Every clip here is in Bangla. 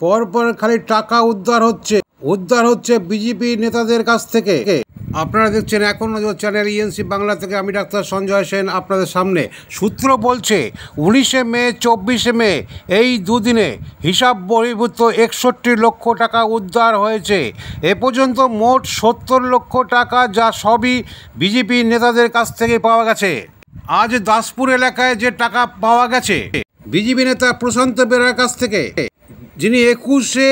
পরপর খালি টাকা উদ্ধার হচ্ছে বিজেপি নেতাদের কাছ থেকে। আপনারা দেখছেন এখন নজর চ্যানেল ইএনসি বাংলা থেকে। আমি ডাক্তার সঞ্জয় সেন আপনাদের সামনে। সূত্র বলছে 19শে মে 24শে মে এই দুদিনে হিসাব বহির্ভূত 61 লক্ষ টাকা উদ্ধার হয়েছে। এ পর্যন্ত মোট 70 লক্ষ টাকা, যা সবই বিজেপি নেতাদের কাছ থেকে পাওয়া গেছে। আজ দাসপুর এলাকায় যে টাকা পাওয়া গেছে বিজেপি নেতা প্রশান্ত বেরার কাছ থেকে, যিনি 21শে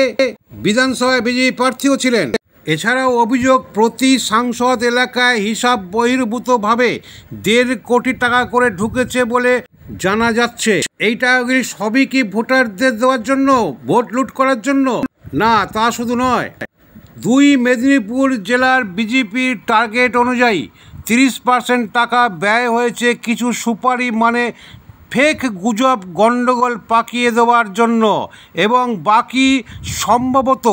বিধানসভায় বিজেপি প্রার্থীও ছিলেন। এছাড়াও অভিযোগ, প্রতি সাংসদ এলাকায় হিসাব বহির্ভূতভাবে 1.5 কোটি টাকা করে ঢুকেছে বলে জানা যাচ্ছে। এই টাকাগুলি সবই কি ভোটারদের দেওয়ার জন্য, ভোট লুট করার জন্য? না, তা শুধু নয়। 2 মেদিনীপুর জেলার বিজেপির টার্গেট অনুযায়ী 30% টাকা ব্যয় হয়েছে কিছু সুপারি মানে ফেক গুজব গণ্ডগোল পাকিয়ে দেওয়ার জন্য, এবং বাকি সম্ভবত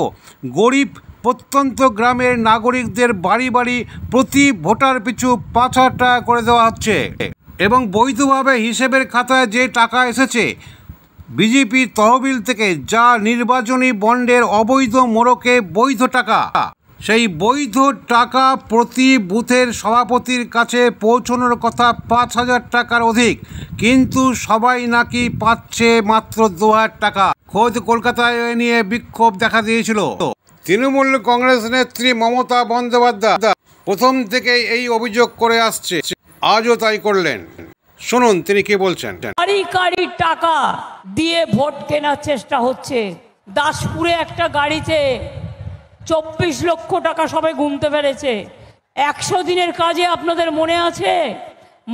গরিব প্রত্যন্ত গ্রামের নাগরিকদের বাড়ি বাড়ি প্রতি ভোটার পিছু 5,000 টাকা করে দেওয়া হচ্ছে। এবং বৈধভাবে হিসেবের খাতায় যে টাকা এসেছে বিজেপি তহবিল থেকে, যা নির্বাচনী বন্ডের অবৈধ মোড়কে বৈধ টাকা, সেই বৈধ টাকা প্রতি বুথের সভাপতির কাছে পৌঁছানোর কথা 5,000 টাকার অধিক, কিন্তু সবাই নাকি পাচ্ছে মাত্র 2,000 টাকা। খোদ কলকাতায় এ নিয়ে বিক্ষোভ দেখা দিয়েছিল। তৃণমূল কংগ্রেস নেত্রী মমতা বন্দ্যোপাধ্যায় প্রথম থেকেই এই অভিযোগ করে আসছে, আজও তাই করলেন। শুনুন তিনি কি বলছেন। কারি টাকা দিয়ে ভোট কেনার চেষ্টা হচ্ছে। দাসপুরে একটা গাড়িতে 24 লক্ষ টাকা সবাই গুনতে পেরেছে। 100 দিনের কাজে আপনাদের মনে আছে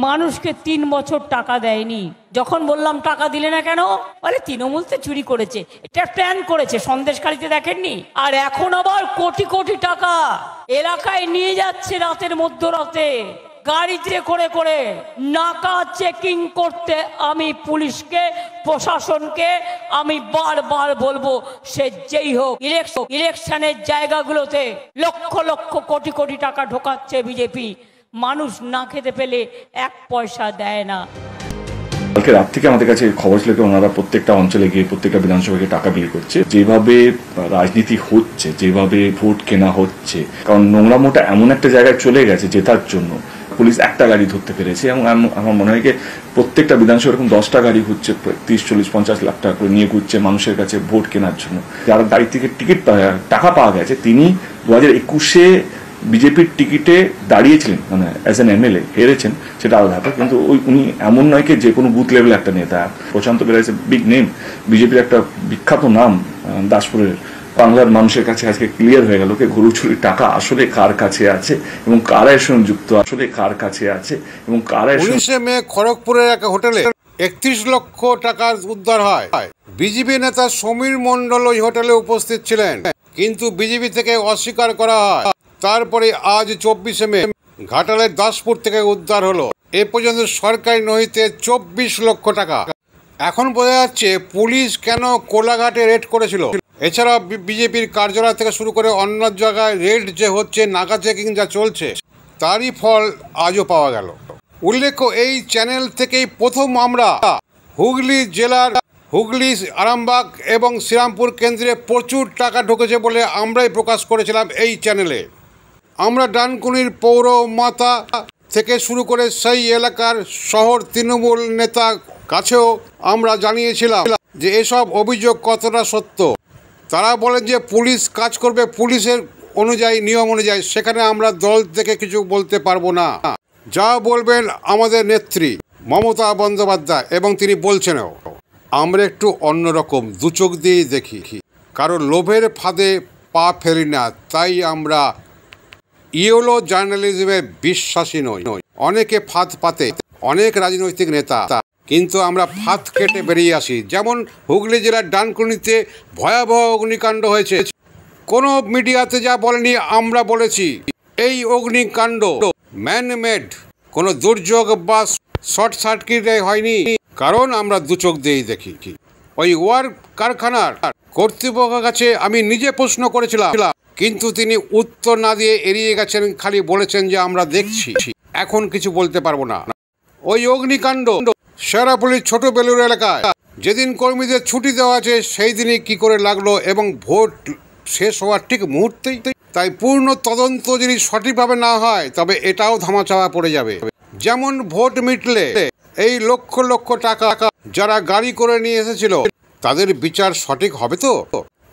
মানুষকে 3 বছর টাকা দেয়নি। যখন বললাম টাকা দিলে না কেন, বলে তৃণমূল তো চুরি করেছে, এটা প্ল্যান করেছে, সন্দেশখালিতে দেখেননি। আর এখন আবার কোটি কোটি টাকা এলাকায় নিয়ে যাচ্ছে রাতের মধ্যরাতে গাড়িতে করে করে। নাকা চেকিং করতে আমি পুলিশকে, প্রশাসনকে আমি বারবার বলবো, সে যেই হোক, ইলেকশনের জায়গাগুলোতে লক্ষ লক্ষ কোটি কোটি টাকা ঢোকাচ্ছে বিজেপি। মানুষ না খেতে পেলে 1 পয়সা দেয় না। কালকে রাত থেকে আমাদের কাছে খবর ছিল ওনারা প্রত্যেকটা অঞ্চলে গিয়ে প্রত্যেকটা বিধানসভাকে টাকা বিলি করছে। যেভাবে রাজনীতি হচ্ছে, যেভাবে ভোট কেনা হচ্ছে, কারণ নোংরামোটা এমন একটা জায়গায় চলে গেছে জেতার জন্য পুলিশ একটা গাড়ি ধরতে পেরেছে। এবং আমার মনে হয় কি প্রত্যেকটা বিধানসভা এরকম 10টা গাড়ি ঘুরছে, 30, 40, 50 লাখ টাকা করে নিয়ে ঘুরছে মানুষের কাছে ভোট কেনার জন্য। যারা গাড়ি থেকে টিকিট টাকা পাওয়া গেছে, তিনি 2021-এ বিজেপির টিকিটে দাঁড়িয়েছিলেন, মানে অ্যাজ এন এমএলএ, হেরেছেন, সেটা আলাদা ব্যাপার। কিন্তু উনি এমন নয় কি যে কোনো বুথ লেভেল একটা নেতা। Prashant Bera is a big name, বিজেপির একটা বিখ্যাত নাম দাসপুরের। বাংলার মানুষের কাছে আজকে ক্লিয়ার হয়ে গেল যে গরু চুরির টাকা আসলে কার কাছে আছে এবং কারা এর সঙ্গে যুক্ত, আসলে কার কাছে আছে এবং কারা। 19শে মে খড়গপুরের এক হোটেলে 31 লক্ষ টাকা উদ্ধার হয়। বিজেপি নেতা সমীর মণ্ডল ওই হোটেলে উপস্থিত ছিলেন, কিন্তু বিজেপি থেকে অস্বীকার করা হয়। তারপরে আজ 24শে মে ঘাটালের দাসপুর থেকে উদ্ধার হলো এ পর্যন্ত সরকারি নথিতে 24 লক্ষ টাকা। এখন বোঝা যাচ্ছে পুলিশ কেন কোলাঘাটে রেড করেছিল। এছাড়া বিজেপির কার্যালয় থেকে শুরু করে অন্য জায়গায় রেড যে হচ্ছে, নাকা চেকিং যা চলছে, তারই ফল আজও পাওয়া গেল। উল্লেখ্য, এই চ্যানেল থেকেই প্রথম আমরা হুগলি জেলার হুগলি, আরামবাগ এবং শ্রীরামপুর কেন্দ্রে প্রচুর টাকা ঢুকেছে বলে আমরাই প্রকাশ করেছিলাম এই চ্যানেলে। আমরা ডানকুনির পৌর মাতা থেকে শুরু করে সেই এলাকার শহর তৃণমূল নেতা কাছেও আমরা জানিয়েছিলাম যে এসব অভিযোগ কতটা সত্য। তারা বলেন যে পুলিশ কাজ করবে পুলিশের অনুযায়ী, নিয়ম অনুযায়ী। সেখানে আমরা দল থেকে কিছু বলতে পারবো না। যা বলবেন আমাদের নেত্রী মমতা বন্দ্যোপাধ্যায়, এবং তিনি বলছেনও। আমরা একটু অন্যরকম, দু চোখ দিয়েই দেখি, কারণ লোভের ফাঁদে পা ফেলি না। তাই আমরা ইয়েলো জার্নালিজমে বিশ্বাসী নই। অনেকে ফাঁদ পাতে, অনেক রাজনৈতিক নেতা, কিন্তু আমরা ফাঁদ কেটে বেরিয়ে আসি। যেমন হুগলি জেলার ডানকুনিতে ভয়াবহ অগ্নিকাণ্ড হয়েছে, কোনো মিডিয়াতে যা বলেনি আমরা বলেছি। এই অগ্নিকাণ্ড ম্যানমেড, কোনো দুর্যোগ বা শর্ট সার্কিটে হয়নি, কারণ আমরা দু চোখ দিয়েই দেখি। ওই ওয়ার কারখানার কর্তৃপক্ষের কাছে আমি নিজে প্রশ্ন করেছিলাম, কিন্তু তিনি উত্তর না দিয়ে এড়িয়ে গেছেন, খালি বলেছেন যে আমরা দেখছি, এখন কিছু বলতে পারবো না। ওই অগ্নিকাণ্ড শেরাপল্লির ছোট বেলুর এলাকায় যেদিন কর্মীদের ছুটি দেওয়া আছে সেই দিনই কি করে লাগলো এবং ভোট শেষ হওয়ার ঠিক মুহূর্তেই। তাই পূর্ণ তদন্ত যদি সঠিকভাবে না হয় তবে এটাও ধামাচাপা পড়ে যাবে। যেমন ভোট মিটলে এই লক্ষ লক্ষ টাকা যারা গাড়ি করে নিয়ে এসেছিল তাদের বিচার সঠিক হবে তো?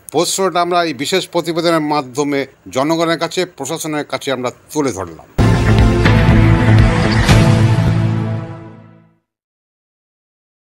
প্রশ্নটা আমরা এই বিশেষ প্রতিবেদনের মাধ্যমে জনগণের কাছে, প্রশাসনের কাছে আমরা তুলে ধরলাম।